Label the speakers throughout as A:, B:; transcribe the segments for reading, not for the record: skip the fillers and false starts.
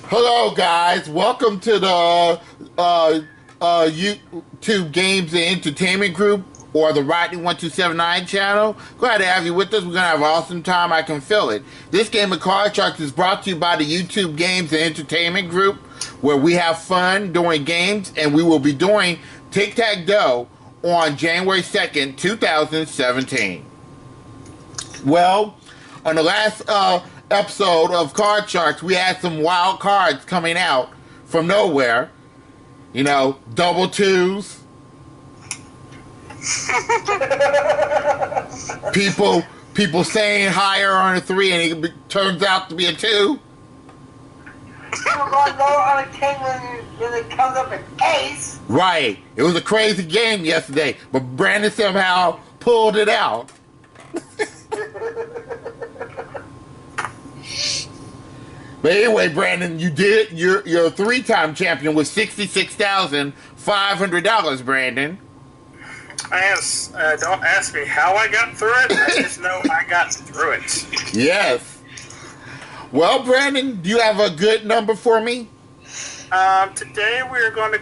A: Hello, guys. Welcome to the YouTube Games and Entertainment Group, or the Rodney1279 channel. Glad to have you with us. We're going to have an awesome time. I can feel it. This game of Card Sharks is brought to you by the YouTube Games and Entertainment Group, where we have fun doing games, and we will be doing Tic-Tac-Doe on January 2nd, 2017. Well, on the last episode of Card Sharks, we had some wild cards coming out from nowhere. You know, double twos. people saying higher on a 3 and it turns out to be a 2.
B: People going lower on a 10 when it comes up an ace.
A: Right. It was a crazy game yesterday, but Brandon somehow pulled it out. But anyway, Brandon, you did. You're a 3-time champion with $66,500, Brandon.
C: Yes. Don't ask me how I got through it. I just know I got through it.
A: Yes. Well, Brandon, do you have a good number for me?
C: Today we're going to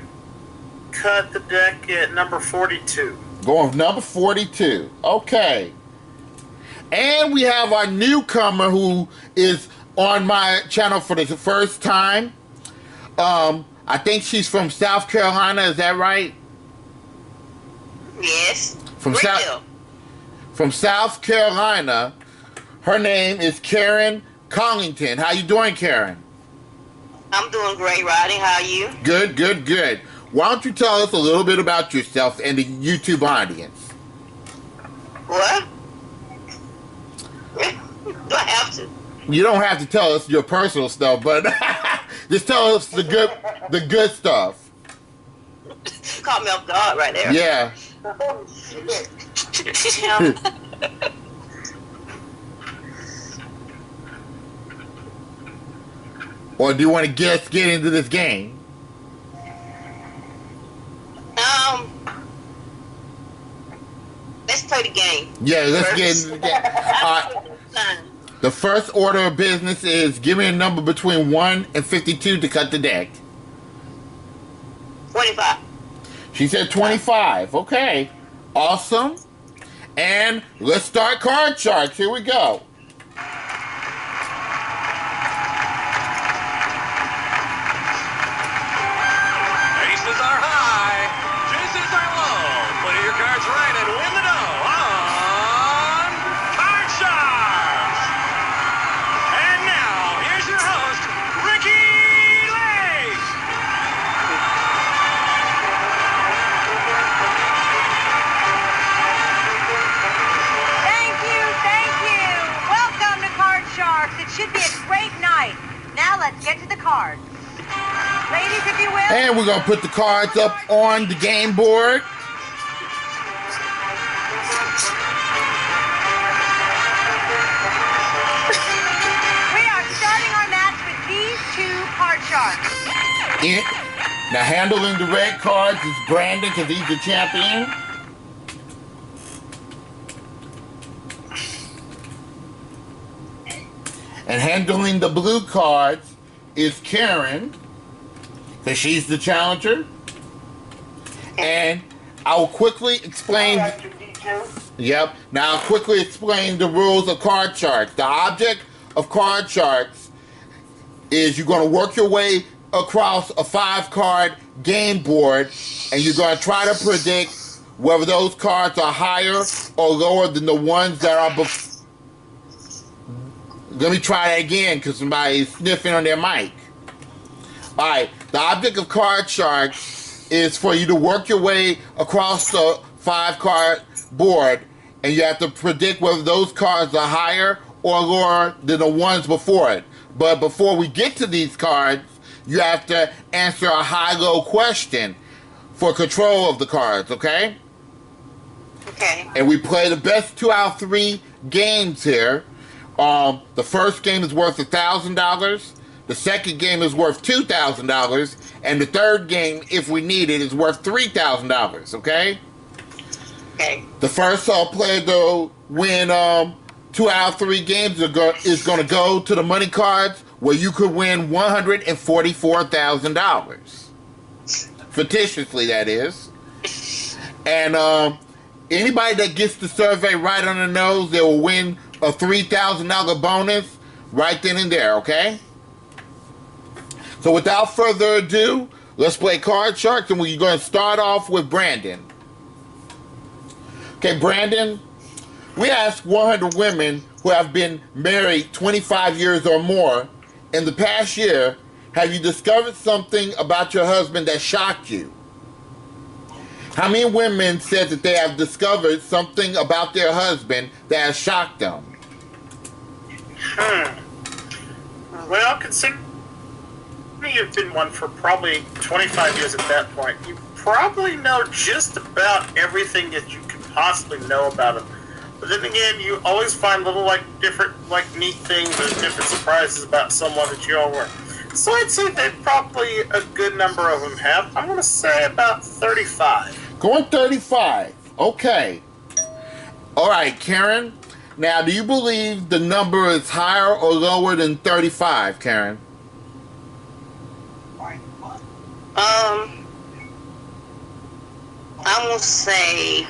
C: cut the deck at number 42.
A: Going with number 42. Okay. And we have our newcomer who is on my channel for the first time. I think she's from South Carolina. Is that right?
B: Yes.
A: From South Carolina. Her name is Karen Collington. How you doing, Karen?
B: I'm doing great, Rodney. How are you?
A: Good, good, good. Why don't you tell us a little bit about yourself and the YouTube audience?
B: What? Do I have to?
A: You don't have to tell us your personal stuff, but just tell us the good stuff.
B: Caught me off guard right there.
A: Yeah.
B: Oh, shit.
A: Or do you want to get into this game?
B: Let's play the game.
A: Yeah, let's get into the game. The first order of business is give me a number between 1 and 52 to cut the deck.
B: 25.
A: She said 25. Okay. Awesome. And let's start Card Sharks. Here we go.
D: Aces are high, deuces are low. Put your cards right and win the dough on Card Sharks. And now, here's your host, Ricky Lake.
E: Thank you, thank you. Welcome to Card Sharks. It should be a great night. Now let's get to the cards. Ladies, if you will.
A: And we're going to put the cards up on the game board.
E: We are starting our match with these 2 card sharks.
A: Now, handling the red cards is Brandon because he's the champion. And handling the blue cards is Karen, because she's the challenger. And I'll quickly explain. Yep. Now I'll quickly explain the rules of Card Sharks. The object of Card Sharks is you're going to work your way across a 5-card game board, and you're going to try to predict whether those cards are higher or lower than the ones that are before. Let me try that again because somebody's sniffing on their mic. Alright, the object of Card Sharks is for you to work your way across the 5-card board, and you have to predict whether those cards are higher or lower than the ones before it. But before we get to these cards, you have to answer a high-low question for control of the cards, okay?
B: Okay.
A: And we play the best 2 out of 3 games here. The first game is worth $1,000. The second game is worth $2,000. And the third game, if we need it, is worth $3,000. Okay?
B: Okay.
A: The first player to win 2 out of 3 games is going to go to the money cards where you could win $144,000. Fictitiously, that is. And anybody that gets the survey right on the nose, they will win a $3,000 bonus right then and there, okay? So without further ado, let's play Card Sharks, and we're going to start off with Brandon. Okay, Brandon, we asked 100 women who have been married 25 years or more. In the past year, have you discovered something about your husband that shocked you? How many women said that they have discovered something about their husband that has shocked them?
C: Well, considering you've been one for probably 25 years at that point, you probably know just about everything that you could possibly know about him. But then again, you always find little, different, neat things or different surprises about someone that you all were. So I'd say that probably a good number of them have. I'm going to say about 35.
A: Going 35. Okay. All right, Karen. Now, do you believe the number is higher or lower than 35, Karen?
F: I'm going to say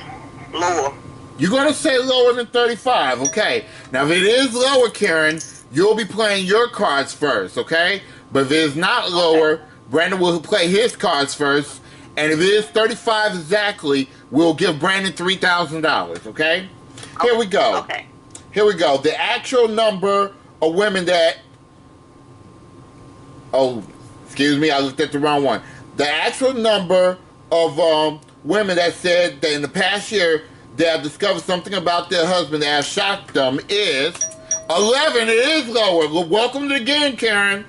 F: lower.
A: You're going to say lower than 35, okay. Now, if it is lower, Karen, you'll be playing your cards first, okay? But if it is not lower, Brandon will play his cards first. And if it is 35 exactly, we'll give Brandon $3,000, okay? Here we go.
F: Okay.
A: Here we go. The actual number of women that... Oh, excuse me, I looked at the wrong one. The actual number of women that said that in the past year they have discovered something about their husband that has shocked them is 11. It is lower. Well, welcome to the game, Karen.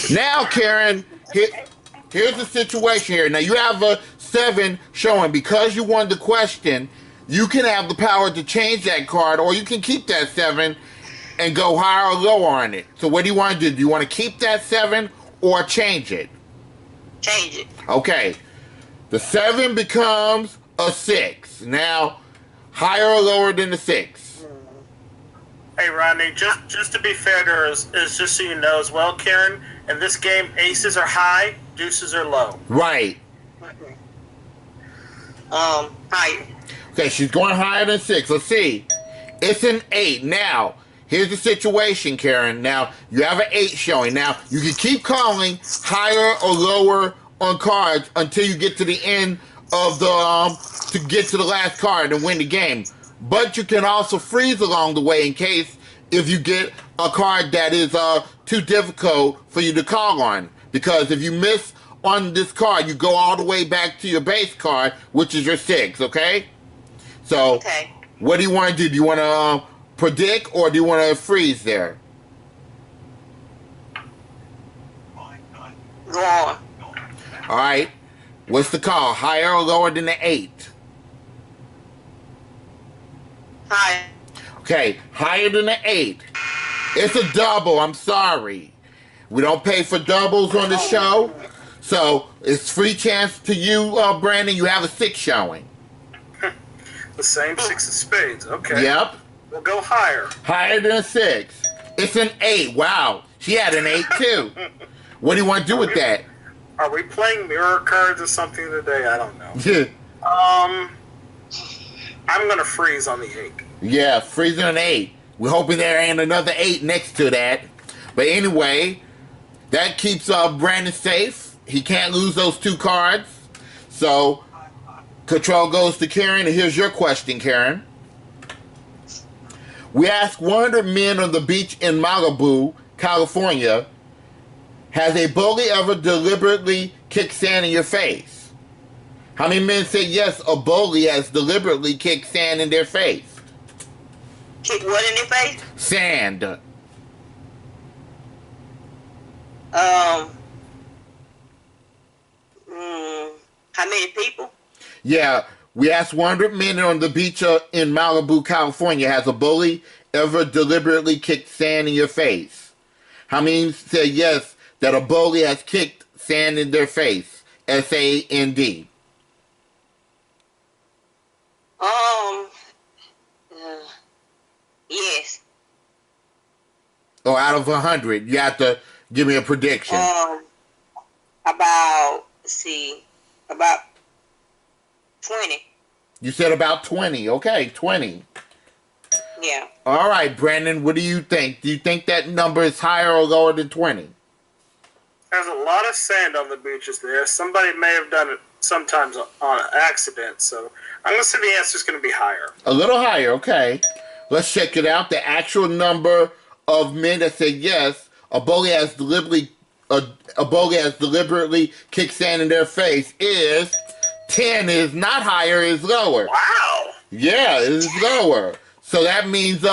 A: Now, Karen, here's the situation here. Now, you have a 7 showing. Because you won the question, you can have the power to change that card, or you can keep that 7 and go higher or lower on it. So what do you want to do? Do you want to keep that 7 or change it?
F: Change it.
A: Okay. The 7 becomes a 6. Now, higher or lower than the 6?
C: Hey, Rodney, just to be fair to her, is just so you know as well, Karen, in this game, aces are high, deuces are low.
A: Right.
F: Higher.
A: Okay, she's going higher than 6. Let's see. It's an 8. Now, here's the situation, Karen. Now, you have an 8 showing. Now, you can keep calling higher or lower on cards until you get to the end of the, to get to the last card and win the game. But you can also freeze along the way in case if you get a card that is too difficult for you to call on. Because if you miss on this card, you go all the way back to your base card, which is your 6, okay? So,
F: Okay.
A: what do you want to do? Do you want to predict or do you want to freeze there?
F: Go on.
A: All right. What's the call? Higher or lower than the 8?
F: Higher.
A: Okay, higher than the 8. It's a double. I'm sorry. We don't pay for doubles on the show. So, it's free chance to you, Brandon. You have a 6 showing.
C: The same 6 of spades. Okay.
A: Yep.
C: We'll go higher.
A: Higher than a 6. It's an 8. Wow. She had an 8 too. What do you want to do with that?
C: Are we playing mirror cards or something today? I don't know. I'm going to freeze on the 8.
A: Yeah, freezing an 8. We're hoping there ain't another 8 next to that. But anyway, that keeps Brandon safe. He can't lose those 2 cards. So, control goes to Karen. And here's your question, Karen. We asked 100 men on the beach in Malibu, California, has a bully ever deliberately kicked sand in your face? How many men said yes, a bully has deliberately kicked sand in their face?
F: Kick what in their face?
A: Sand.
F: How many people?
A: Yeah, we asked 100 men on the beach in Malibu, California, has a bully ever deliberately kicked sand in your face? How many said yes, that a bully has kicked sand in their face? S-A-N-D.
F: Yes.
A: Or out of 100, you have to give me a prediction.
F: About, let's see, about 20.
A: You said about 20. Okay, 20.
F: Yeah.
A: All right, Brandon, what do you think? Do you think that number is higher or lower than 20?
C: There's a lot of sand on the beaches there. Somebody may have done it sometimes on accident, so I'm going to say the answer is going to be higher.
A: A little higher, okay. Let's check it out. The actual number of men that say yes, a bully has deliberately kicked sand in their face is 10. Is not higher, is lower.
C: Wow.
A: Yeah, it is lower. So that means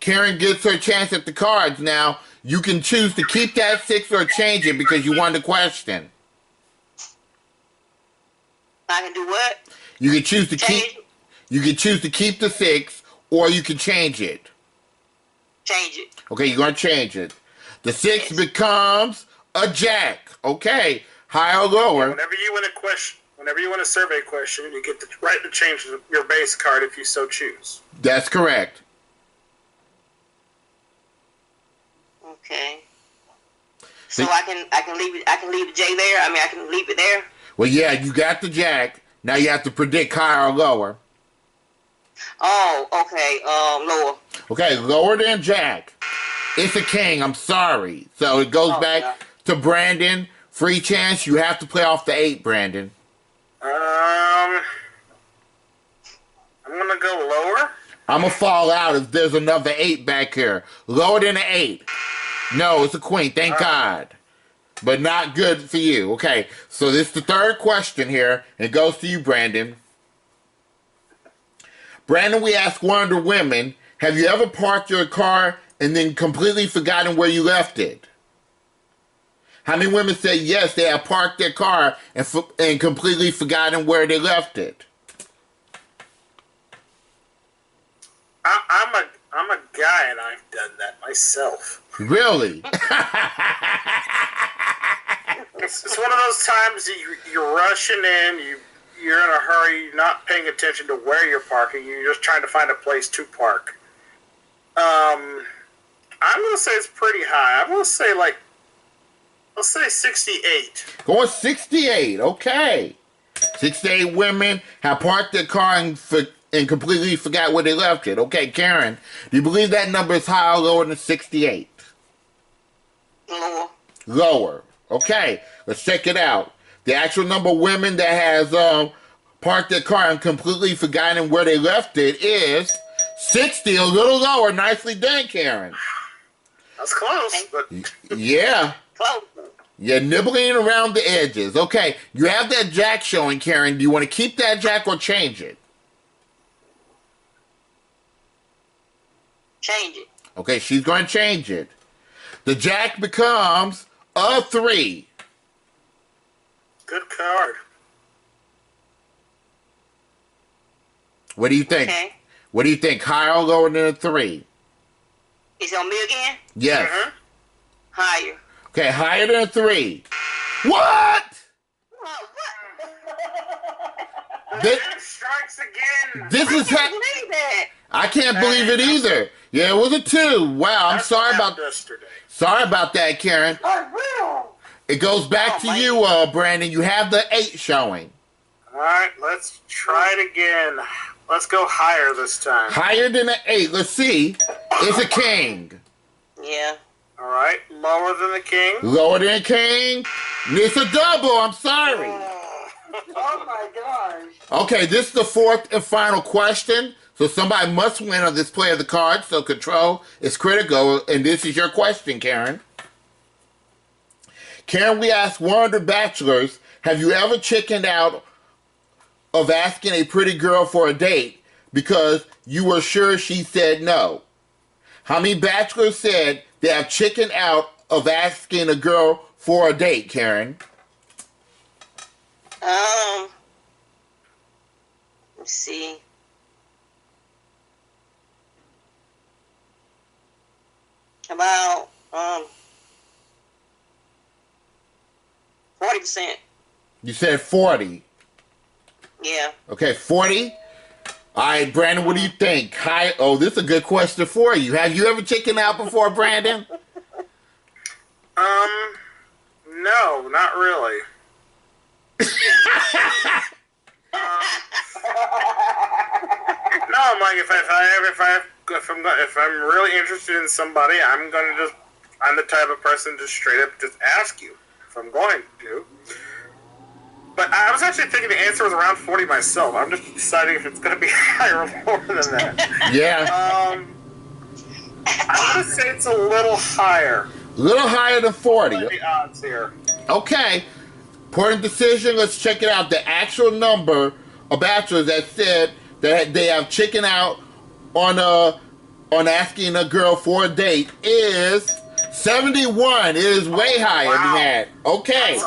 A: Karen gets her chance at the cards. Now, you can choose to keep that 6 or change it because you won the question.
F: I can do what?
A: You can choose to
F: Change
A: keep. You can choose to keep the 6, or you can change it.
F: Change it.
A: Okay, you're gonna change it. The 6 becomes a jack. Okay, higher or lower?
C: Whenever you win a question, whenever you win a survey question, you get the right to change your base card if you so choose.
A: That's correct.
F: Okay. So I can leave the J there. I mean, I can leave it there.
A: Well, yeah, you got the jack. Now you have to predict higher or lower.
F: Oh, okay. Lower.
A: Okay, lower than jack. It's a king. I'm sorry. So it goes back to Brandon. Free chance. You have to play off the 8, Brandon.
C: I'm gonna go lower.
A: I'm gonna fall out if there's another 8 back here. Lower than an 8. No, it's a queen. Thank God. But not good for you. Okay, so this is the third question here. It goes to you, Brandon. Brandon, we asked one of the women, have you ever parked your car and then completely forgotten where you left it? How many women say yes, they have parked their car and completely forgotten where they left it?
C: I'm a guy and I've done that myself.
A: Really?
C: It's one of those times you're rushing in, you're in a hurry, you're not paying attention to where you're parking, you're just trying to find a place to park. I'm going to say it's pretty high. I'm going to say let's say 68.
A: Going 68, okay. 68 women have parked their car and completely forgot where they left it. Okay, Karen, do you believe that number is higher or lower than 68?
F: Lower.
A: Lower. Okay, let's check it out. The actual number of women that has parked their car and completely forgotten where they left it is 60, a little lower. Nicely done, Karen.
C: That's close, but
A: Yeah.
F: Close.
A: You're nibbling around the edges. Okay, you have that jack showing, Karen. Do you want to keep that jack or change it?
F: Change it.
A: Okay, she's going to change it. The jack becomes a 3.
C: good card.
A: What do you think?
F: Okay.
A: What do you think? Higher or lower than a 3?
F: Is it on me again?
A: Yes.
C: Mm-hmm.
F: Higher.
A: Okay, higher than a 3. What?
F: Oh,
A: This,
C: Strikes again.
A: this
F: what?
A: is
F: I can't believe that.
A: I can't believe it either. Yeah, it was a 2. Wow, I'm
C: That's
A: sorry
C: what
A: about
C: happened yesterday.
A: sorry about that, Karen. It goes back to you, Brandon. You have the 8 showing.
C: All right, let's try it again. Let's go higher this time.
A: Higher than an 8. Let's see. It's a king.
F: Yeah.
C: All right, lower than the king.
A: Lower than a king. It's a double. I'm sorry.
B: Oh my gosh.
A: Okay, this is the 4th and final question. So somebody must win on this play of the cards. So control is critical. And this is your question, Karen. Karen, we asked one of the bachelors, have you ever chickened out of asking a pretty girl for a date because you were sure she said no? How many bachelors said they have chickened out of asking a girl for a date, Karen?
F: Let's see. About 40%.
A: You said 40.
F: Yeah.
A: Okay, 40. All right, Brandon, what do you think? Oh, this is a good question for you. Have you ever chickened out before, Brandon?
C: if I'm really interested in somebody, I'm the type of person to straight up just ask you if I'm going to. But I was actually thinking the answer was around 40 myself. I'm just deciding if it's going to be higher or lower than that.
A: Yeah.
C: I'm going to say it's a little higher.
A: A little higher than 40.
C: The odds here.
A: Okay. Important decision. Let's check it out. The actual number of bachelors that said that they have chicken out on asking a girl for a date is 71. It is way higher than that. Okay.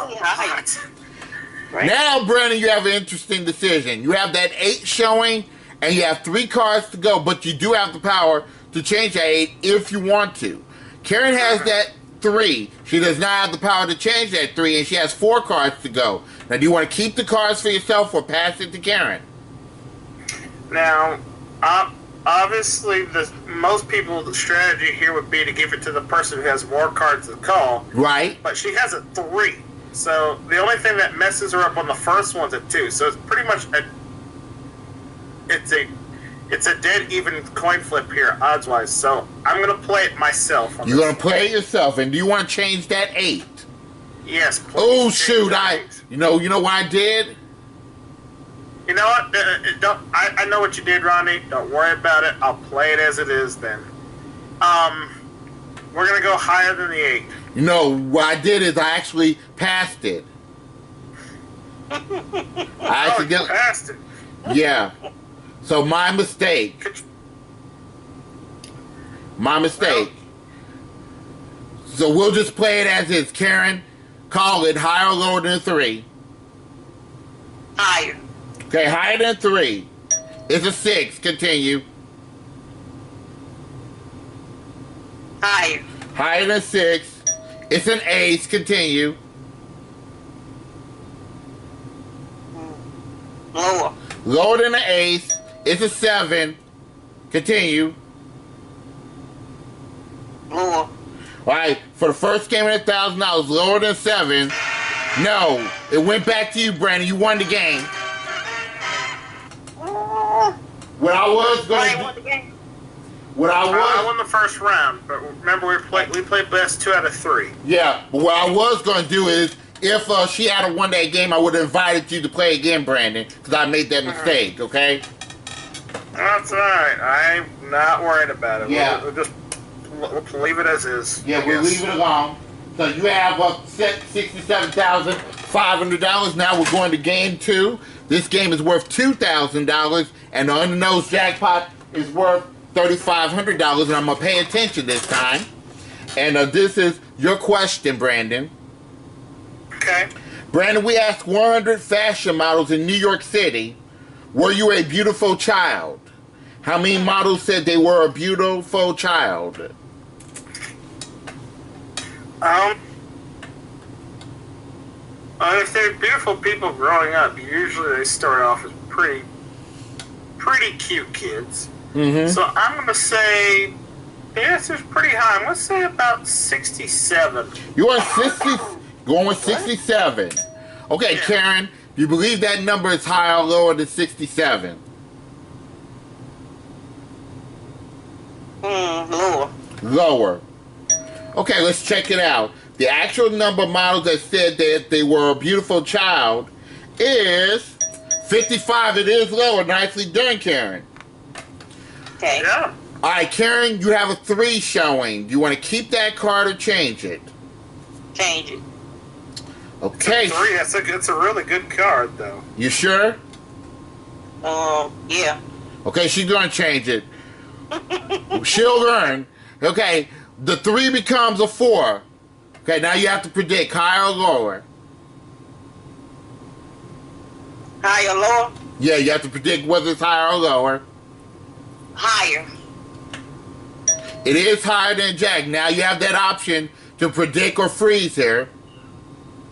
F: Right.
A: Now, Brandon, you have an interesting decision. You have that 8 showing, and you have 3 cards to go, but you do have the power to change that 8 if you want to. Karen has that 3. She does not have the power to change that 3, and she has 4 cards to go. Now, do you want to keep the cards for yourself or pass it to Karen?
C: Now, obviously, most people's strategy here would be to give it to the person who has more cards to call.
A: Right.
C: But she has a 3. So the only thing that messes her up on the first one's a 2. So it's pretty much it's a dead even coin flip here, odds wise. So I'm gonna play it myself.
A: You're gonna play it yourself, and do you want to change that 8?
C: Yes. Please.
A: Oh shoot! You know what I did?
C: You know what? I know what you did, Ronnie. Don't worry about it. I'll play it as it is then. We're gonna go higher than the 8.
A: You know, what I did is I actually passed it.
C: You passed it.
A: Yeah. So my mistake. My mistake. So we'll just play it as is. Karen, call it higher or lower than 3.
F: Higher.
A: Okay, higher than 3. It's a 6. Continue.
F: Higher.
A: Higher than 6. It's an ace. Continue.
F: Lower.
A: Lower than an ace. It's a 7. Continue.
F: Lower.
A: Alright, for the first game of $1,000, lower than 7. No. It went back to you, Brandon. You won the game. What I was going to do...
C: I won the first round, but remember we played best 2 out of 3.
A: Yeah, but what I was going to do is, if she had won that game, I would have invited you to play again, Brandon, because I made that mistake, okay?
C: That's alright. I'm not worried about it.
A: Yeah.
C: We'll just leave it as is.
A: Yeah, we'll leave it alone. So you have $67,500. Now we're going to game 2. This game is worth $2,000, and the under-nose jackpot is worth $3,500, and I'm going to pay attention this time. And this is your question, Brandon.
C: Okay.
A: Brandon, we asked 100 fashion models in New York City, were you a beautiful child? How many models said they were a beautiful child?
C: If they're beautiful people growing up, usually they start off as pretty cute kids.
A: Mm-hmm.
C: So I'm going to say the answer's pretty high. I'm going to say about 67.
A: You want 60? Going with 67. Okay,
C: Yeah.
A: Karen, do you believe that number is higher or lower than 67?
F: Lower.
A: Lower. Okay, let's check it out. The actual number of models that said that they were a beautiful child is 55. It is lower. Nicely done, Karen.
F: Okay.
C: Yeah.
A: All right, Karen, you have a 3 showing. Do you want to keep that card or change it?
F: Change it.
A: Okay.
C: 3. It's a really good card, though.
A: You sure?
F: Yeah.
A: Okay, she's going to change it. She'll learn. Okay, the 3 becomes a 4. Okay, now you have to predict higher or lower.
F: Higher, lower?
A: Yeah, you have to predict whether it's higher or lower.
F: Higher.
A: It is higher than Jack. Now you have that option to predict or freeze here.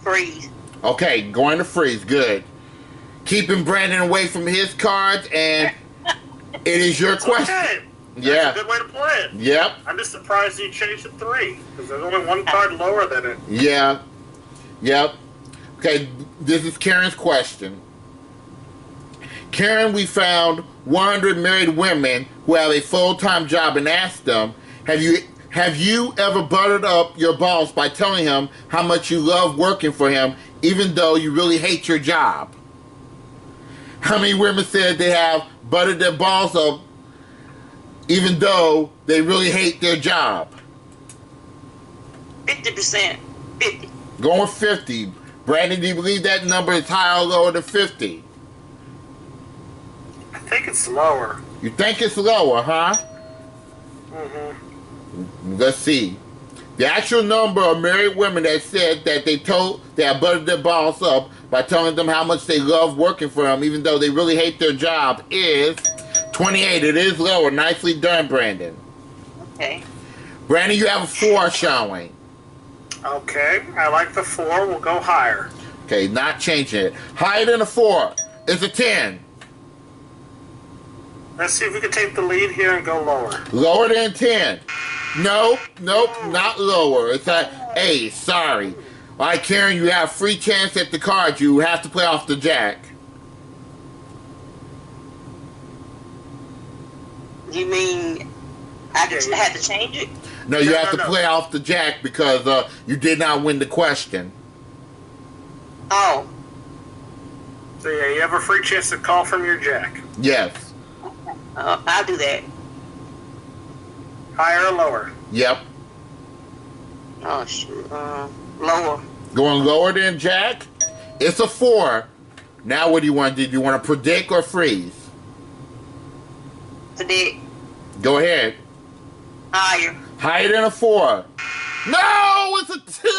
F: Freeze.
A: Okay, going to freeze. Good. Keeping Brandon away from his cards, and it is your question.
C: Okay.
A: Yeah.
C: That's a good way to play it.
A: Yep.
C: I'm just surprised you changed to 3, because there's only one card lower than it.
A: Yeah. Yep. Okay, this is Karen's question. Karen, we found 100 married women who have a full-time job and asked them, have you ever buttered up your boss by telling him how much you love working for him even though you really hate your job? How many women said they have buttered their balls up even though they really hate their job?
F: 50%. 50.
A: Going 50. Brandon, do you believe that number is higher or lower than 50?
C: I think it's lower.
A: You think it's lower, huh?
C: Mm-hmm.
A: Let's see. The actual number of married women that said that they have buttered their balls up by telling them how much they love working for them even though they really hate their job is 28. It is lower. Nicely done, Brandon.
F: Okay.
A: Brandon, you have a 4 showing.
C: Okay, I like the 4. We'll go higher.
A: Okay, not changing it. Higher than a 4 is a 10.
C: Let's see if we can take the lead here and go lower.
A: Lower than 10. Nope, not lower. It's a 8. Sorry. All right, Karen, you have free chance at the card. You have to play off the jack.
F: You mean I had to change it?
A: No, you have to play off the jack because you did not win the question.
F: Oh.
C: So yeah, you have a free chance to call from your jack.
A: Yes.
F: I'll do that.
C: Higher or lower?
A: Yep.
F: Oh, shoot. Lower.
A: Going lower than jack? It's a 4. Now what do you want to do? Do you want to predict or freeze?
F: Predict.
A: Go ahead.
F: Higher.
A: Higher than a 4. No, it's a 2.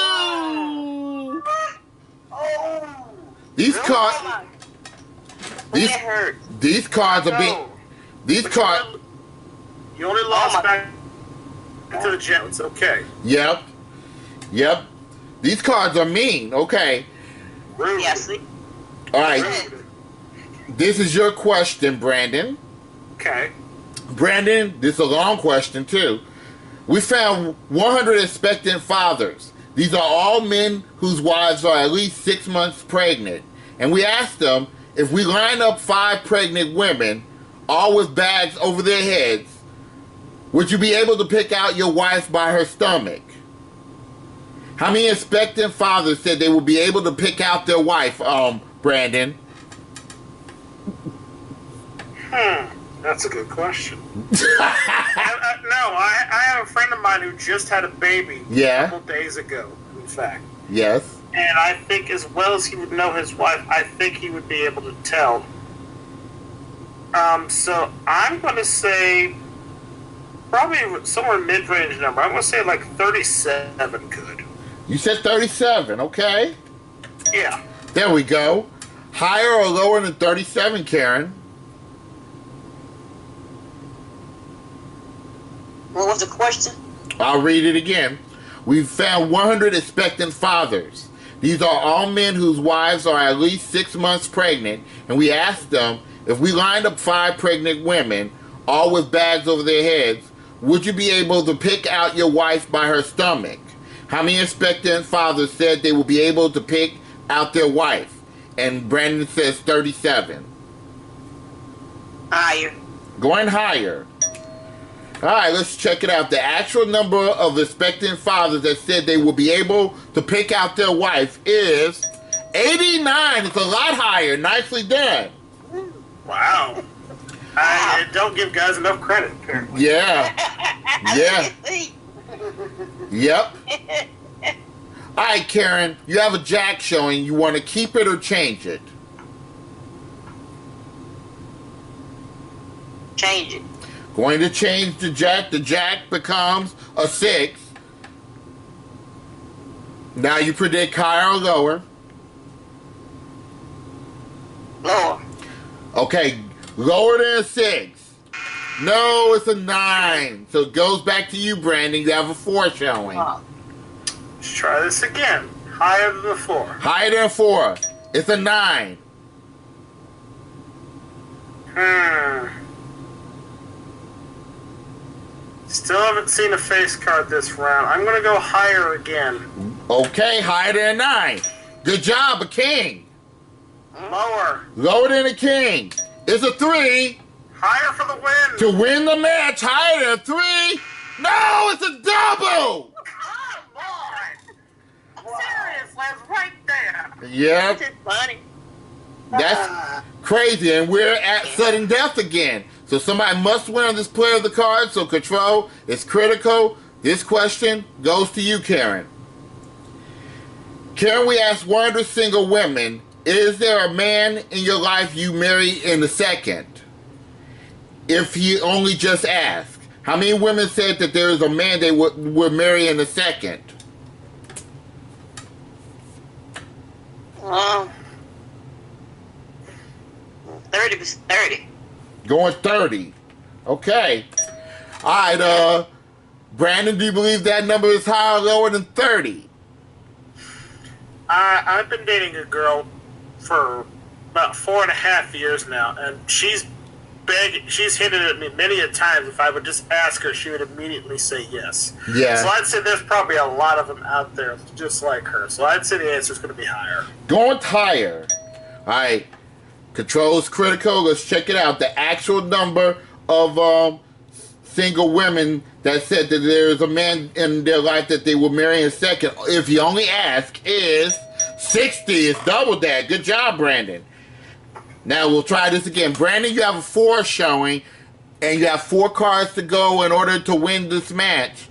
F: Oh.
A: These cards.
F: That hurt.
A: These cards are being. These cards.
C: You only lost back to the jet. It's okay.
A: Yep. These cards are mean. Okay.
C: Rude.
F: Yes.
A: All right. This is your question, Brandon.
C: Okay.
A: Brandon, this is a long question too. We found 100 expectant fathers. These are all men whose wives are at least 6 months pregnant. And we asked them, if we line up 5 pregnant women, all with bags over their heads, would you be able to pick out your wife by her stomach? How many expectant fathers said they would be able to pick out their wife, Brandon?
C: That's a good question. I have a friend of mine who just had a baby a couple days ago, in fact.
A: Yes.
C: And I think as well as he would know his wife, I think he would be able to tell. So I'm going to say probably somewhere mid-range number. I'm going to say like 37 could.
A: You said 37, okay.
C: Yeah.
A: There we go. Higher or lower than 37, Karen?
F: What was the question?
A: I'll read it again. We've found 100 expectant fathers. These are all men whose wives are at least 6 months pregnant, and we asked them, if we lined up 5 pregnant women, all with bags over their heads, would you be able to pick out your wife by her stomach? How many expectant fathers said they would be able to pick out their wife? And Brandon says 37.
F: Higher.
A: Going higher. All right, let's check it out. The actual number of expectant fathers that said they will be able to pick out their wife is 89. It's a lot higher. Nicely done.
C: Wow. I don't give guys enough credit, apparently.
A: Yeah. Yep. All right, Karen, you have a jack showing. You want to keep it or change it?
F: Change it.
A: Going to change the jack. The jack becomes a 6. Now you predict higher or lower?
F: Lower.
A: Okay, lower than a 6. No, it's a 9. So it goes back to you, Brandon. You have a 4 showing.
C: Let's try this again. Higher than the 4.
A: Higher than a 4. It's a 9.
C: Still haven't seen a face card this round. I'm going to go higher again.
A: Okay, higher than a 9. Good job, a king.
C: Lower.
A: Lower than a king. It's a 3.
C: Higher for the win.
A: To win the match, higher than a 3. No, it's a double.
C: Come on. Seriously, it's right there.
A: Yep.
F: This is funny.
A: That's crazy, and we're at sudden death again. So somebody must win on this player of the card, so control is critical. This question goes to you, Karen. Karen, we asked 100 single women, is there a man in your life you marry in a second? If he only just asked. How many women said that there is a man they would marry in a second?
F: 30.
A: Going 30. Okay. All right, Brandon, do you believe that number is higher or lower than 30?
C: I've been dating a girl for about 4.5 years now, and she's hinted at me many a times if I would just ask her, she would immediately say yes.
A: Yeah.
C: So I'd say there's probably a lot of them out there just like her. So I'd say the answer is going to be higher.
A: Going higher. All right. Control is critical. Let's check it out. The actual number of single women that said that there is a man in their life that they will marry in a second, if you only ask, is 60. It's double that. Good job, Brandon. Now we'll try this again. Brandon, you have a 4 showing, and you have 4 cards to go in order to win this match.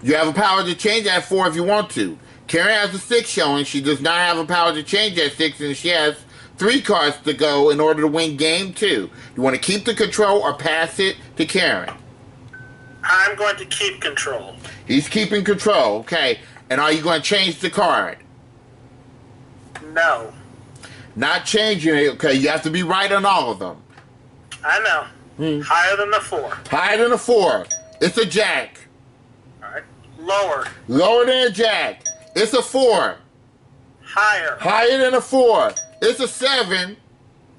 A: You have a power to change that 4 if you want to. Karen has a 6 showing. She does not have a power to change that 6, and she has 3 cards to go in order to win game 2. You want to keep the control or pass it to Karen?
C: I'm going to keep control.
A: He's keeping control, okay. And are you going to change the card?
C: No.
A: Not changing it, okay. You have to be right on all of them.
C: I know. Higher than the 4.
A: Higher than a 4. It's a jack.
C: All right. Lower.
A: Lower than a jack. It's a 4.
C: Higher.
A: Higher than a 4. It's a 7.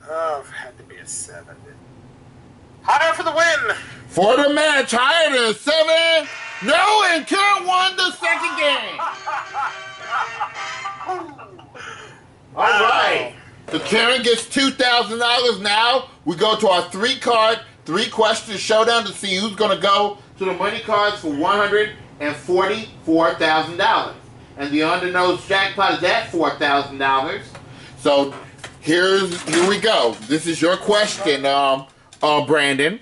C: Oh, it had to be a 7. Higher for the win.
A: For the match, higher than a 7. No, and Karen won the second game. All right. So Karen gets $2,000 now. We go to our 3-card, 3-question showdown to see who's going to go to the money cards for $144,000. And the undernose jackpot is at $4,000. So here we go. This is your question, Brandon.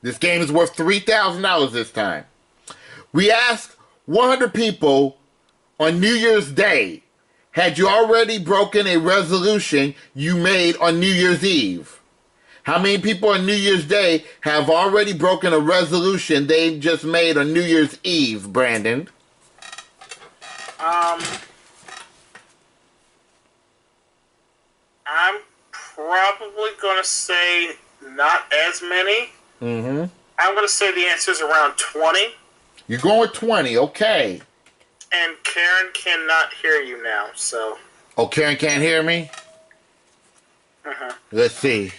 A: This game is worth $3,000 this time. We asked 100 people on New Year's Day, had you already broken a resolution you made on New Year's Eve? How many people on New Year's Day have already broken a resolution they just made on New Year's Eve, Brandon?
C: I'm probably going to say not as many.
A: Mm-hmm.
C: I'm going to say the answer is around 20.
A: You're going with 20, okay.
C: And Karen cannot hear you now, so...
A: Oh, Karen can't hear me?
C: Uh-huh.
A: Let's see.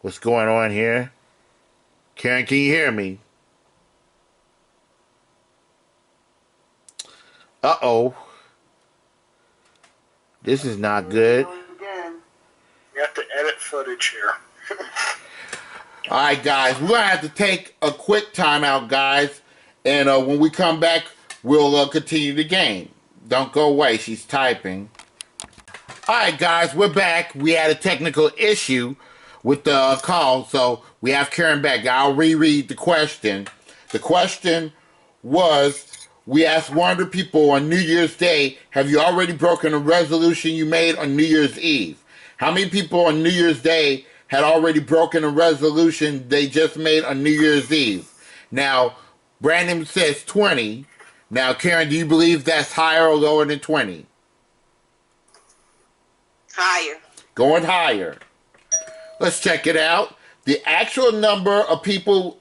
A: What's going on here? Karen, can you hear me? Uh-oh. This is not good.
C: You have to edit footage here.
A: Alright, guys. We're going to have to take a quick timeout, guys. And when we come back, we'll continue the game. Don't go away. She's typing. Alright, guys. We're back. We had a technical issue with the call, so we have Karen back. I'll reread the question. The question was... We asked 100 people on New Year's Day, have you already broken a resolution you made on New Year's Eve? How many people on New Year's Day had already broken a resolution they just made on New Year's Eve? Now, Brandon says 20. Now, Karen, do you believe that's higher or lower than 20?
F: Higher.
A: Going higher. Let's check it out. The actual number of people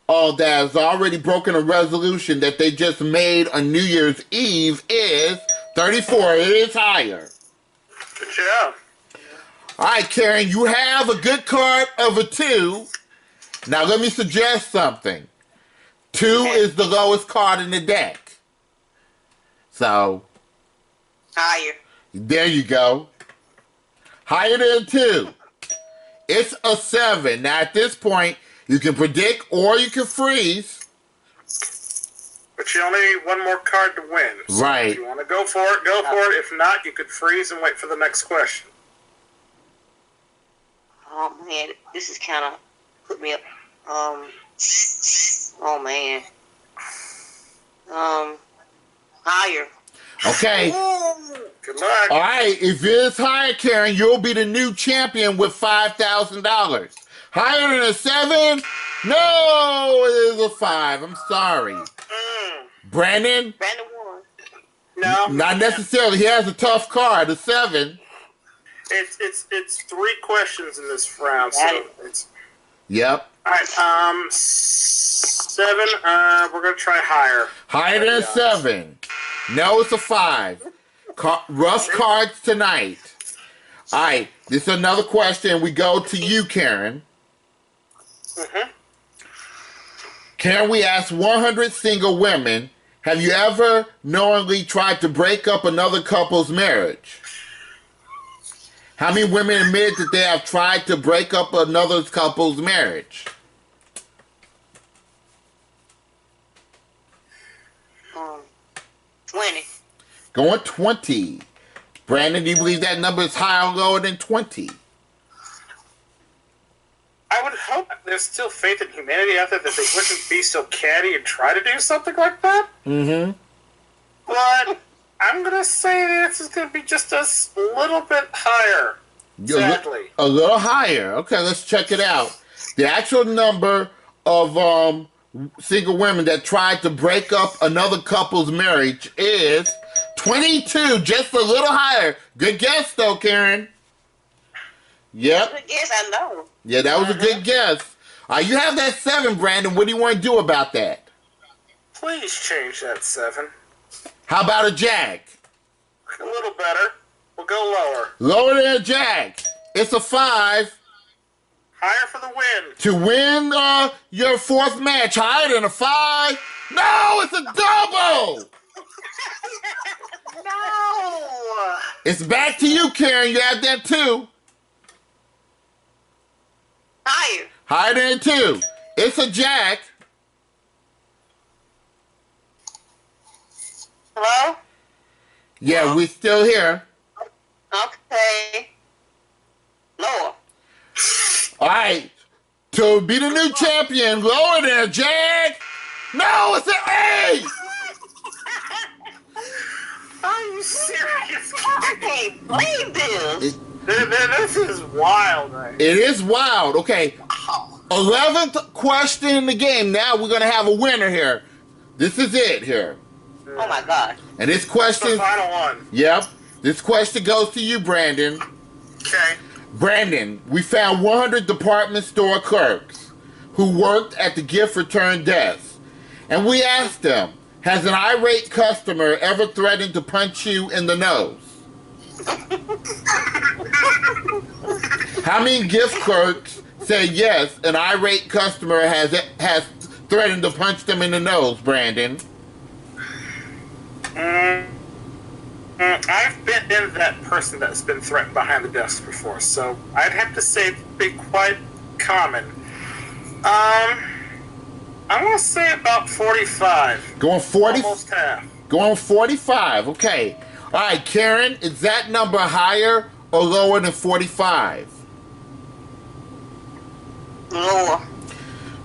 A: that has already broken a resolution that they just made on New Year's Eve is 34. It is higher.
C: Good job.
A: All right, Karen, you have a good card of a 2. Now, let me suggest something. 2 is the lowest card in the deck. So,
F: Higher.
A: there you go. Higher than 2. It's a 7. Now, at this point, you can predict or you can freeze.
C: But you only need one more card to win. So
A: Right.
C: If you want to go for it, go for it. If not, you could freeze and wait for the next question.
F: Oh man, this is kind of put me up. Oh man. Higher.
A: Okay.
C: Good luck.
A: All right. If it is higher, Karen, you'll be the new champion with $5,000. Higher than a 7? No, it is a 5. I'm sorry. Brandon?
F: Brandon won.
C: No.
A: Not necessarily. He has a tough card, a 7.
C: It's 3 questions in this round, so it's...
A: Yep.
C: All right, 7. We're gonna try higher.
A: Higher than a 7. No, it's a 5. Rough cards tonight. All right, this is another question. We go to you, Karen.
C: Mm-hmm.
A: Karen, we ask 100 single women, have you ever knowingly tried to break up another couple's marriage? How many women admit that they have tried to break up another couple's marriage?
F: 20.
A: Going 20. Brandon, do you believe that number is higher or lower than 20?
C: I would hope there's still faith in humanity out there that they wouldn't be so catty and try to do something like that.
A: Mm-hmm.
C: But I'm going to say the answer is going to be just a little bit higher. Sadly.
A: A little higher. Okay, let's check it out. The actual number of single women that tried to break up another couple's marriage is 22, just a little higher. Good guess, though, Karen. Yep.
F: Good guess, I know.
A: Yeah, that was a good guess. You have that 7, Brandon. What do you want to do about that?
C: Please change that 7.
A: How about a jack?
C: A little better. We'll go lower.
A: Lower than a jack. It's a 5.
C: Higher for the win.
A: To win your 4th match, higher than a 5? No, it's a double!
C: No!
A: It's back to you, Karen. You have that 2.
F: Higher.
A: Higher than 2. It's a jack.
F: Hello?
A: Yeah, we're still here.
F: Okay. Lower.
A: All right. To be the new champion, lower than a jack. No, it's an 8.
C: Are you serious?
F: I can't believe this.
C: This is wild, right?
A: It is wild. Okay. 11th question in the game. Now we're going to have a winner here. This is it here.
F: Oh my God.
A: And this question...
C: The final one.
A: Yep. This question goes to you, Brandon.
C: Okay.
A: Brandon, we found 100 department store clerks who worked at the gift return desk. And we asked them, has an irate customer ever threatened to punch you in the nose? How many gift clerks say yes, an irate customer has threatened to punch them in the nose, Brandon?
C: I've been that person that's been threatened behind the desk before, so I'd have to say it's been quite common. I'm going to say about 45.
A: Going 40?
C: Almost half.
A: Going 45, okay. All right, Karen, is that number higher or lower than 45?
F: Lower.
A: All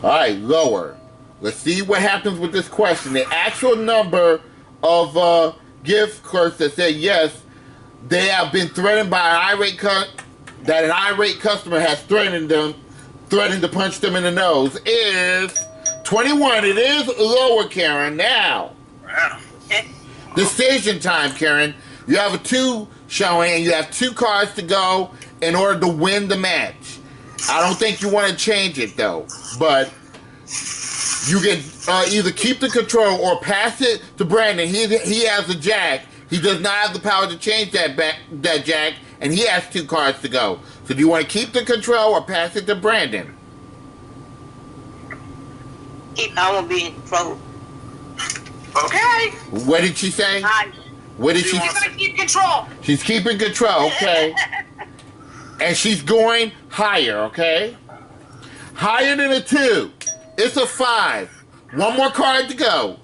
A: right, lower. Let's see what happens with this question. The actual number of gift clerks that say yes, they have been threatened by an irate customer has threatened to punch them in the nose is 21. It is lower, Karen. Now,
C: Wow.
A: decision time, Karen. You have a 2 showing, and you have 2 cards to go in order to win the match. I don't think you want to change it, though. But you can either keep the control or pass it to Brandon. He has a jack. He does not have the power to change that jack, and he has 2 cards to go. So do you want to keep the control or pass it to Brandon?
F: I won't be in control.
C: Okay.
A: What did she say? What did she?
C: She's going to keep control.
A: She's keeping control. Okay. And she's going higher, okay? Higher than a 2. It's a 5. One more card to go.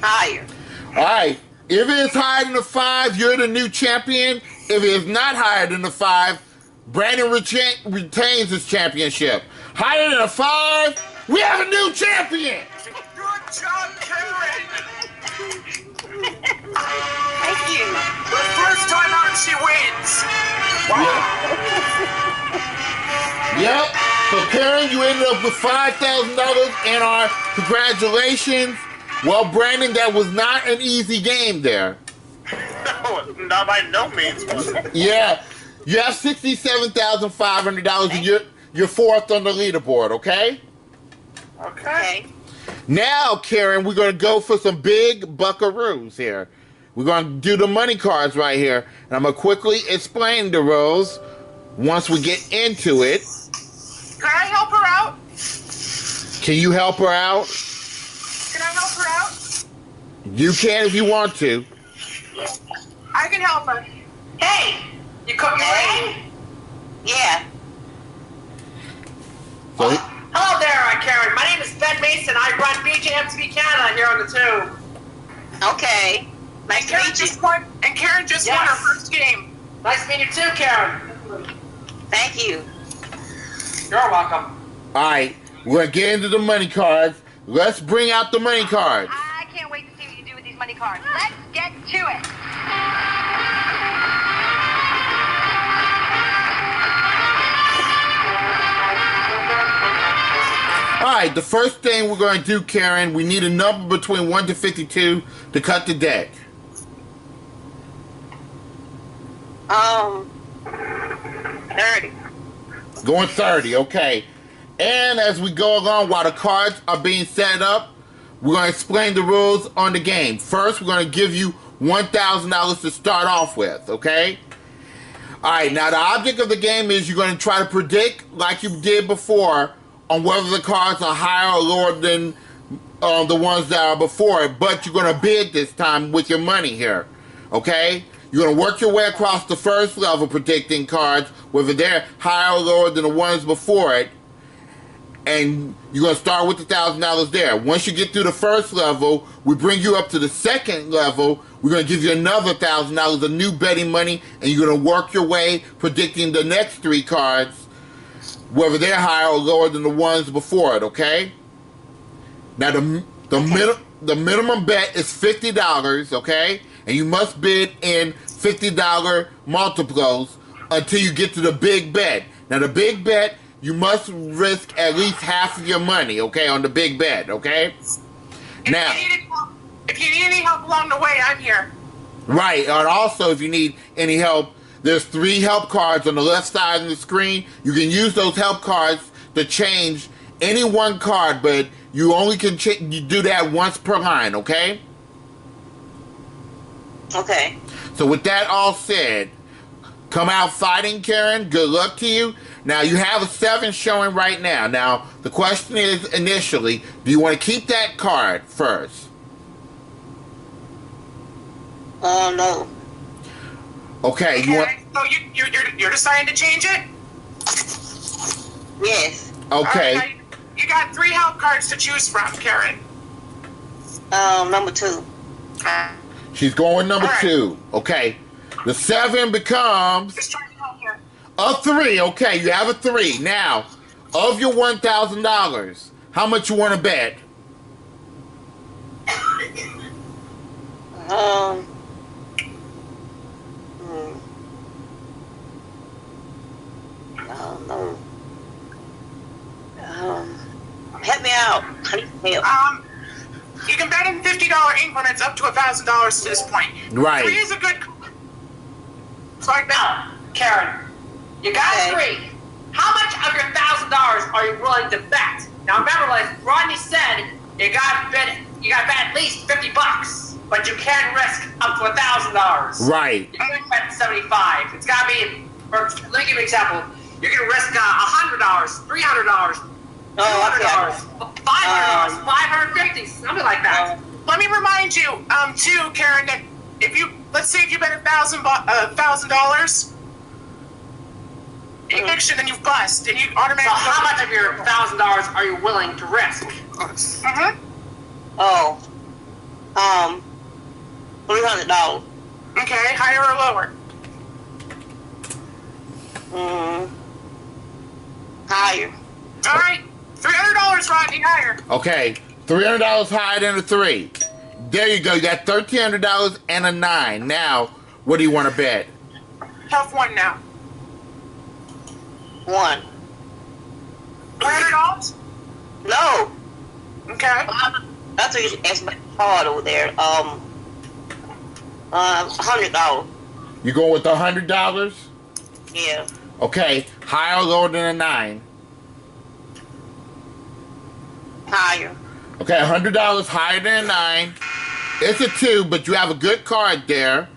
F: Higher.
A: All right. If it is higher than a 5, you're the new champion. If it is not higher than a 5, Brandon retains his championship. Higher than a 5, we have a new champion.
C: Good job, Karen.
F: Thank you.
C: The first time out, she wins. Wow.
A: Yep. So Karen, you ended up with $5,000 and our congratulations. Well, Brandon, that was not an easy game there.
C: No, not by no means was it.
A: Yeah. You have $67,500 and you're fourth on the leaderboard, okay?
C: Okay.
A: Now, Karen, we're going to go for some big buckaroos here. We're going to do the money cards right here. And I'm going to quickly explain the rules once we get into it.
C: Can I help her out?
A: Can you help her out?
C: Can I help her out?
A: You can if you want to.
C: I can help her. Hey, you cook your egg?
F: Yeah.
A: So,
B: Hello there, Karen. My name is Ben Mason. I run BJMTV Canada here on the tube.
F: Okay. Nice to meet you.
C: Karen just won her first game.
B: Nice to meet you too, Karen.
F: Thank you.
B: You're welcome.
A: all right, we're going to get into the money cards. Let's bring out the money cards.
E: I can't wait to see what you do with these money cards. Let's get to it.
A: All right, the first thing we're going to do, Karen, we need a number between 1 to 52 to cut the deck.
F: 30.
A: Going 30, okay. And as we go along, while the cards are being set up, we're going to explain the rules on the game. First, we're going to give you $1,000 to start off with, okay? All right, now the object of the game is you're going to try to predict, like you did before, on whether the cards are higher or lower than the ones that are before it, but you're going to bid this time with your money here, okay? You're going to work your way across the first level predicting cards, whether they're higher or lower than the ones before it, and you're going to start with the $1,000 there. Once you get through the first level, we bring you up to the second level. We're going to give you another $1,000 of new betting money, and you're going to work your way predicting the next 3 cards, whether they're higher or lower than the ones before it, okay? Now, the minimum bet is $50, okay? And you must bid in $50 multiples until you get to the big bet. Now, the big bet, you must risk at least half of your money, okay, on the big bet, okay? Now,
C: If you need any help along the way, I'm here.
A: right, and also if you need any help, there's 3 help cards on the left side of the screen. You can use those help cards to change any one card, but you only can you do that once per line, okay?
F: Okay.
A: So with that all said, come out fighting, Karen. Good luck to you. Now, you have a 7 showing right now. Now, the question is, initially, do you want to keep that card first?
F: No.
A: Okay, you want...
C: So you're deciding to change it?
F: Yes.
A: Okay.
C: All right, you got 3 help cards to choose from, Karen.
F: Number 2.
A: She's going number
C: All right.
A: 2. Okay. The 7 becomes
C: Just trying to help you.
A: a 3. Okay, you have a 3. Now, of your $1,000, how much you want to bet?
F: No. Help me out. I need help.
C: You can bet in $50 increments up to $1,000 to this point.
A: Right.
C: 3 is a good. So I bet.
B: Karen, you got
F: Okay.
B: 3. How much of your $1,000 are you willing to bet? Now remember, like Rodney said, you got to bet at least $50, but you can risk up to $1,000.
A: Right.
B: You can bet 75. It's got to be. Or let me give you an example. You can risk $100, $300, $200, $500, $550, something like that.
C: Let me remind you, too, Karen, that let's say if you bet $1,000, eviction, and you bust, and you automatically.
B: So how much of your $1,000 are you willing to risk?
F: Oh. $300.
C: Okay, higher or lower?
F: Higher.
C: All right, $300, Rodney, higher.
A: Okay, $300 higher than a 3. There you go. You got $1,300 and a 9. Now, what do you want to bet?
C: Have one now.
F: One.
C: $300?
F: No.
C: Okay.
F: That's what you asked my card over there. $100.
A: You going with the $100?
F: Yeah.
A: Okay, higher or lower than a 9?
F: Higher.
A: Okay, $100 higher than a 9. It's a 2, but you have a good card there.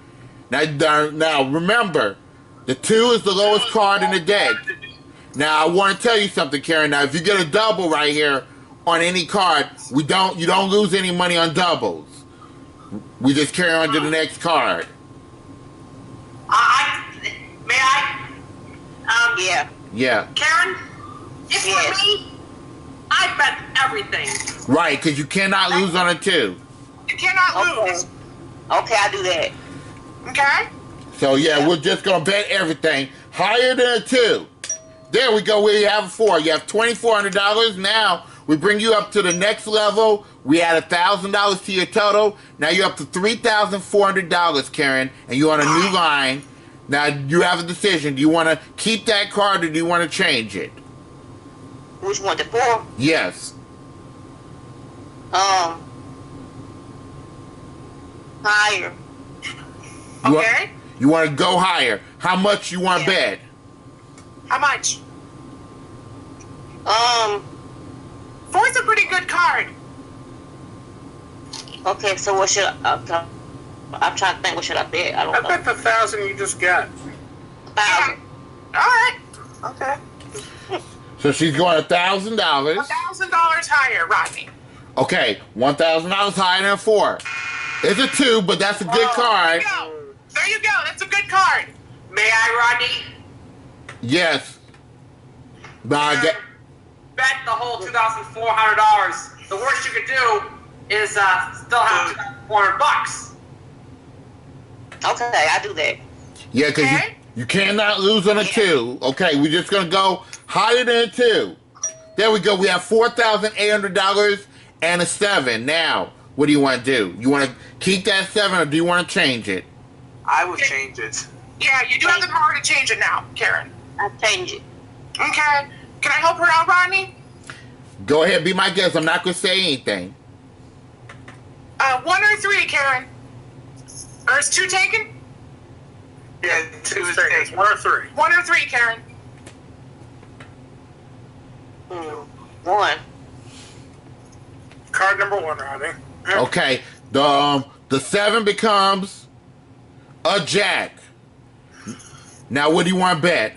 A: Now remember, the 2 is the lowest card in the deck. Now I want to tell you something, Karen. Now if you get a double right here on any card, you don't lose any money on doubles. We just carry on to the next card.
B: May I?
F: Yeah.
A: Yeah.
B: Karen, if
F: Yes.
B: for me, I bet everything.
A: Right, because you cannot lose on a 2.
C: You cannot
F: Okay.
C: lose.
F: Okay, I do that.
C: Okay?
A: So yeah, we're just gonna bet everything higher than a 2. There we go. We have a 4. You have $2,400. Now we bring you up to the next level. We add $1,000 to your total. Now you're up to $3,400, Karen, and you're on a new line. Now you have a decision. Do you want to keep that card or do you want to change it?
F: Which one? The 4?
A: Yes.
F: Higher.
C: Okay.
A: You want to go higher. How much you want to
F: Yeah.
A: bet?
C: How much? 4's a pretty good card.
F: Okay, so what should I'm trying to think, what should I bet? I don't
C: I
F: know.
C: bet the 1,000 you just got.
F: 1,000.
C: All right. Okay.
A: So she's going $1,000.
C: $1,000 higher, Rodney.
A: Okay, $1,000 higher than a 4. It's a 2, but that's a good card.
C: There you go. That's a good card.
B: May I, Rodney?
A: Yes. But I get.
B: Bet the whole $2,400. The worst you could do is still have $2,400.
F: Okay, I do that.
A: Yeah, because
C: Okay.
A: you cannot lose on a 2. Okay, we're just going to go higher than a 2. There we go. We have $4,800 and a 7. Now, what do you want to do? You want to keep that 7 or do you want to change it?
G: I would change it.
C: Yeah, you do have the power to change it now, Karen.
F: I change it.
C: Okay. Can I help her out, Rodney?
A: Go ahead, be my guest. I'm not going to say anything.
C: 1 or 3, Karen? Or is 2 taken?
G: Yeah, 2 is
C: It's
G: taken.
C: 1 or 3. 1 or 3, Karen.
F: 1.
C: Card number 1, Rodney.
A: Okay, the 7 becomes a jack. Now, what do you want to bet?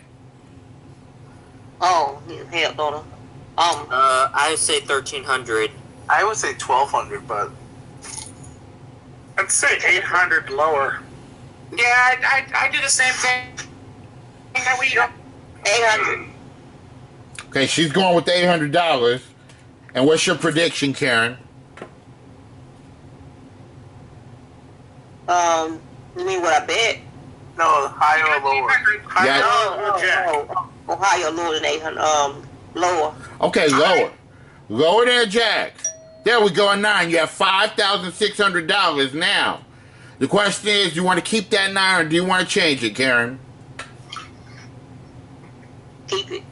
F: Oh, hell, don't I?
H: I'd say 1,300.
G: I would say 1,200, but
C: I'd say 800 lower. Yeah, I do the same thing. That we
F: 800.
A: Okay, she's going with the $800. And what's your prediction, Karen?
F: You mean what I bet?
G: no, higher or lower.
A: Yeah.
F: Higher or lower than 800. Lower.
A: Okay, lower. Lower than a jack. There we go, a 9. You have $5,600 now. The question is, do you want to keep that 9 or do you want to change it, Karen?
F: Keep it.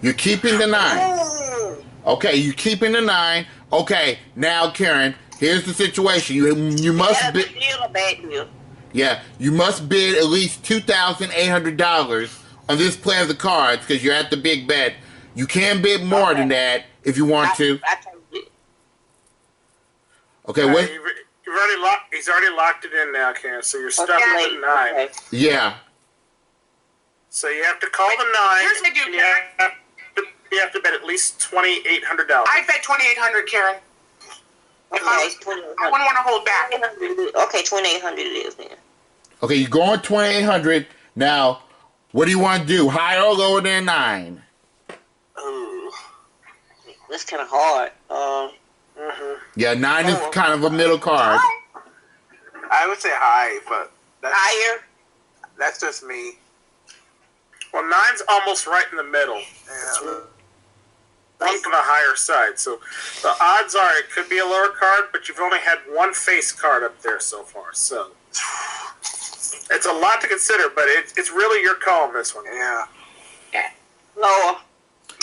A: You're keeping the 9. Okay, you're keeping the 9. Okay, now, Karen, here's the situation. You must
F: That's a
A: bid.
F: good deal or bad deal?
A: Yeah, you must bid at least $2,800 on this play of the cards because you're at the big bet. You can bid more than that if you want to.
F: I can get.
A: Okay, what?
C: He's already locked it in now, Karen. So you're stuck
F: Okay.
C: with the 9.
F: Okay.
A: Yeah.
C: So you have to call the 9.
B: Here's what I do,
C: and you have to bet at least $2,800.
B: I bet $2,800, Karen.
F: Okay, it's
H: I wouldn't want to hold back.
F: Okay, 2,800 it is then.
A: Okay, you're going 2,800. Now, what do you want to do? Higher or lower than 9?
F: Ooh, that's kind of hard.
A: Yeah, 9 is kind of a middle card.
G: I would say high, but
F: Higher.
G: that's just me.
C: Well, 9's almost right in the middle.
G: Yeah.
C: On the higher side. So the odds are it could be a lower card, but you've only had one face card up there so far. So it's a lot to consider, but it's really your call on this one.
G: Yeah.
F: Lower.
H: All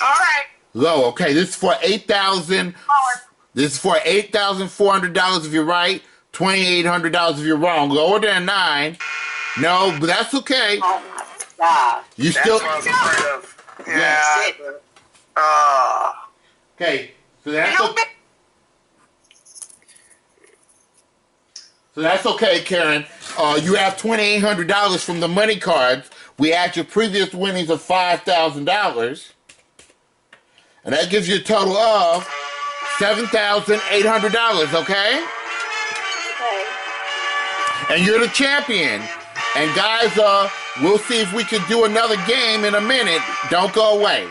H: right.
A: Low. Okay, this is for $8,000.
H: Lower.
A: This is for $8,400 if you're right. $2,800 if you're wrong. Lower than 9. No, but that's okay.
F: Oh my God.
A: You
C: That's
A: still
C: what I was afraid of.
G: Yeah.
A: okay. So that's
H: Help
A: okay.
H: me.
A: So that's okay, Karen. You have $2,800 from the money cards. We add your previous winnings of $5,000, and that gives you a total of $7,800. Okay.
F: Okay.
A: And you're the champion. And guys, we'll see if we can do another game in a minute. Don't go away.